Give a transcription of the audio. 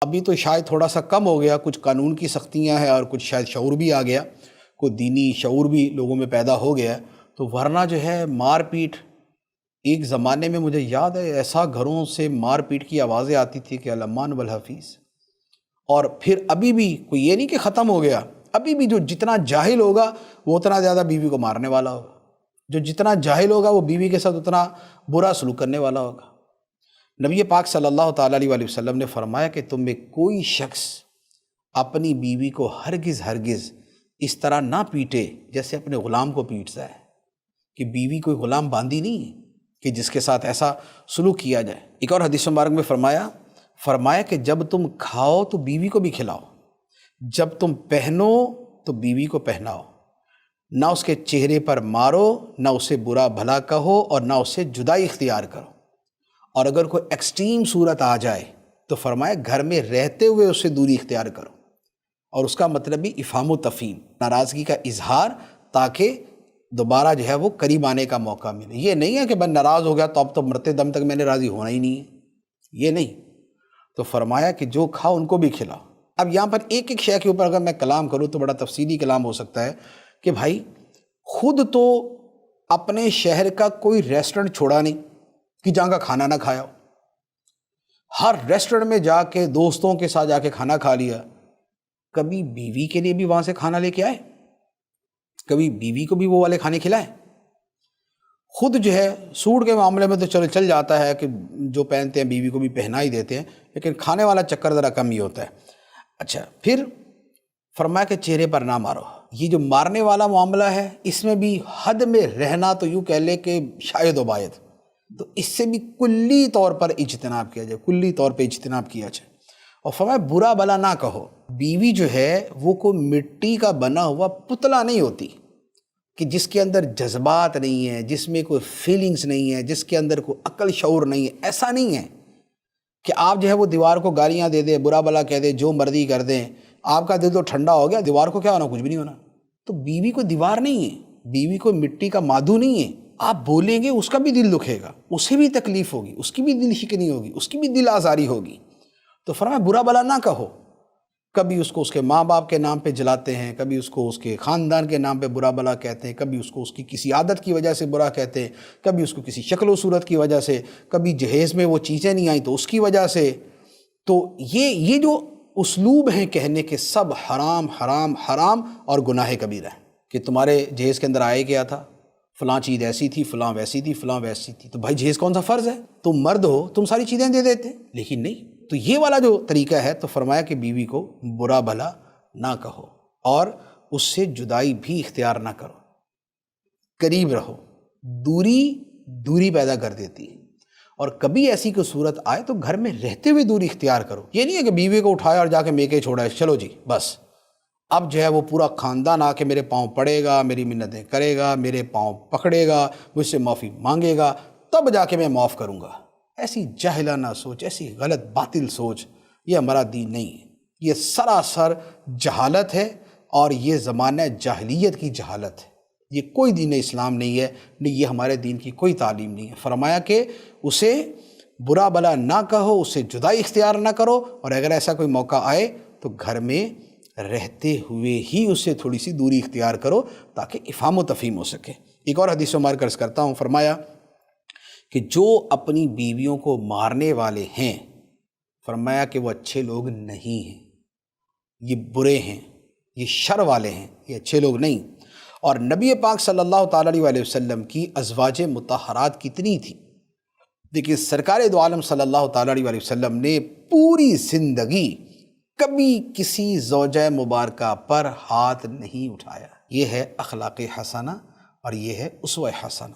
ابھی تو شاید تھوڑا سا کم ہو گیا، کچھ قانون کی سختیاں ہیں اور کچھ شاید شعور بھی آ گیا، کوئی دینی شعور بھی لوگوں میں پیدا ہو گیا، تو ورنہ جو ہے مار پیٹ ایک زمانے میں مجھے یاد ہے ایسا گھروں سے مار پیٹ کی آوازیں آتی تھی کہ الامان والحفیظ۔ اور پھر ابھی بھی کوئی یہ نہیں کہ ختم ہو گیا، ابھی بھی جو جتنا جاہل ہوگا وہ اتنا زیادہ بیوی کو مارنے والا ہوگا، جو جتنا جاہل ہوگا وہ بیوی کے ساتھ اتنا برا سلوک کرنے والا ہوگا۔ نبی پاک صلی اللہ تعالیٰ علیہ وسلم نے فرمایا کہ تم میں کوئی شخص اپنی بیوی کو ہرگز اس طرح نہ پیٹے جیسے اپنے غلام کو پیٹتا ہے، کہ بیوی کوئی غلام باندھی نہیں ہے کہ جس کے ساتھ ایسا سلوک کیا جائے۔ ایک اور حدیث مبارک میں فرمایا کہ جب تم کھاؤ تو بیوی کو بھی کھلاؤ، جب تم پہنو تو بیوی کو پہناؤ، نہ اس کے چہرے پر مارو، نہ اسے برا بھلا کہو اور نہ اسے جدائی اختیار کرو، اور اگر کوئی ایکسٹریم صورت آ جائے تو فرمایا گھر میں رہتے ہوئے اس سے دوری اختیار کرو، اور اس کا مطلب بھی افہام و تفہیم، ناراضگی کا اظہار، تاکہ دوبارہ جو ہے وہ قریب آنے کا موقع ملے۔ یہ نہیں ہے کہ میں ناراض ہو گیا تو اب تو مرتے دم تک میں نے راضی ہونا ہی نہیں ہے، یہ نہیں۔ تو فرمایا کہ جو کھاؤ ان کو بھی کھلاؤ۔ اب یہاں پر ایک ایک شے کے اوپر اگر میں کلام کروں تو بڑا تفصیلی کلام ہو سکتا ہے کہ بھائی خود تو اپنے شہر کا کوئی ریسٹورنٹ چھوڑا نہیں کہ جہاں کا کھانا نہ کھایا ہو، ہر ریسٹورنٹ میں جا کے دوستوں کے ساتھ جا کے کھانا کھا لیا، کبھی بیوی کے لیے بھی وہاں سے کھانا لے کے آئے، کبھی بیوی کو بھی وہ والے کھانے کھلائے۔ خود جو ہے سوٹ کے معاملے میں تو چلو چل جاتا ہے کہ جو پہنتے ہیں بیوی کو بھی پہنا ہی دیتے ہیں، لیکن کھانے والا چکر ذرا کم ہی ہوتا ہے۔ اچھا، پھر فرمایا کہ چہرے پر نہ مارو۔ یہ جو مارنے والا معاملہ ہے اس میں بھی حد میں رہنا تو یوں کہہ لے کہ شاید و باید، تو اس سے بھی کلی طور پر اجتناب کیا جائے، کلی طور پہ اجتناب کیا جائے۔ اور فرمایا برا بلا نہ کہو۔ بیوی جو ہے وہ کوئی مٹی کا بنا ہوا پتلا نہیں ہوتی کہ جس کے اندر جذبات نہیں ہیں، جس میں کوئی فیلنگز نہیں ہے، جس کے اندر کوئی عقل شعور نہیں ہے۔ ایسا نہیں ہے کہ آپ جو ہے وہ دیوار کو گالیاں دے دیں، برا بلا کہہ دیں، جو مرضی کر دیں، آپ کا دل تو ٹھنڈا ہو گیا، دیوار کو کیا ہونا، کچھ بھی نہیں ہونا۔ تو بیوی کو دیوار نہیں ہے، بیوی کو مٹی کا مادو نہیں ہے۔ آپ بولیں گے اس کا بھی دل دکھے گا، اسے بھی تکلیف ہوگی، اس کی بھی دل شکنی ہوگی، اس کی بھی دل آزاری ہوگی۔ تو فرمایا برا بلا نہ کہو۔ کبھی اس کو اس کے ماں باپ کے نام پہ جلاتے ہیں، کبھی اس کو اس کے خاندان کے نام پہ برا بلا کہتے ہیں، کبھی اس کو اس کی کسی عادت کی وجہ سے برا کہتے ہیں، کبھی اس کو کسی شکل و صورت کی وجہ سے، کبھی جہیز میں وہ چیزیں نہیں آئیں تو اس کی وجہ سے۔ تو یہ جو اسلوب ہیں کہنے کے، سب حرام حرام حرام اور گناہ کبیرہ ہے۔ کہ تمہارے جہیز کے اندر آئے گیا تھا، فلاں چیز ایسی تھی، فلاں ویسی تھی، فلاں ویسی تھی، تو بھائی جہیز کون سا فرض ہے؟ تم مرد ہو، تم ساری چیزیں دے دیتے، لیکن نہیں۔ تو یہ والا جو طریقہ ہے، تو فرمایا کہ بیوی کو برا بھلا نہ کہو اور اس سے جدائی بھی اختیار نہ کرو، قریب رہو۔ دوری پیدا کر دیتی ہے، اور کبھی ایسی کوئی صورت آئے تو گھر میں رہتے ہوئے دوری اختیار کرو۔ یہ نہیں ہے کہ بیوی کو اٹھایا اور جا کے میکے چھوڑا، چلو جی بس اب جو ہے وہ پورا خاندان آ کے میرے پاؤں پڑے گا، میری منتیں کرے گا، میرے پاؤں پکڑے گا، مجھ سے معافی مانگے گا، تب جا کے میں معاف کروں گا۔ ایسی جاہلانہ سوچ، ایسی غلط باطل سوچ، یہ ہمارا دین نہیں ہے۔ یہ سراسر جہالت ہے، اور یہ زمانہ جاہلیت کی جہالت ہے۔ یہ کوئی دین اسلام نہیں ہے، نہیں یہ ہمارے دین کی کوئی تعلیم نہیں ہے۔ فرمایا کہ اسے برا بلا نہ کہو، اسے جدائی اختیار نہ کرو، اور اگر ایسا کوئی موقع آئے تو گھر میں رہتے ہوئے ہی اس سے تھوڑی سی دوری اختیار کرو تاکہ افہام و تفہیم ہو سکے۔ ایک اور حدیث مبارک عرض کرتا ہوں، فرمایا کہ جو اپنی بیویوں کو مارنے والے ہیں، فرمایا کہ وہ اچھے لوگ نہیں ہیں، یہ برے ہیں، یہ شر والے ہیں، یہ اچھے لوگ نہیں۔ اور نبی پاک صلی اللہ تعالیٰ علیہ وسلم کی ازواج مطہرات کتنی تھی؟ دیکھیے سرکار دو عالم صلی اللہ تعالیٰ علیہ وسلم نے پوری زندگی کبھی کسی زوجہ مبارکہ پر ہاتھ نہیں اٹھایا۔ یہ ہے اخلاق حسنہ اور یہ ہے اسوہ حسنہ۔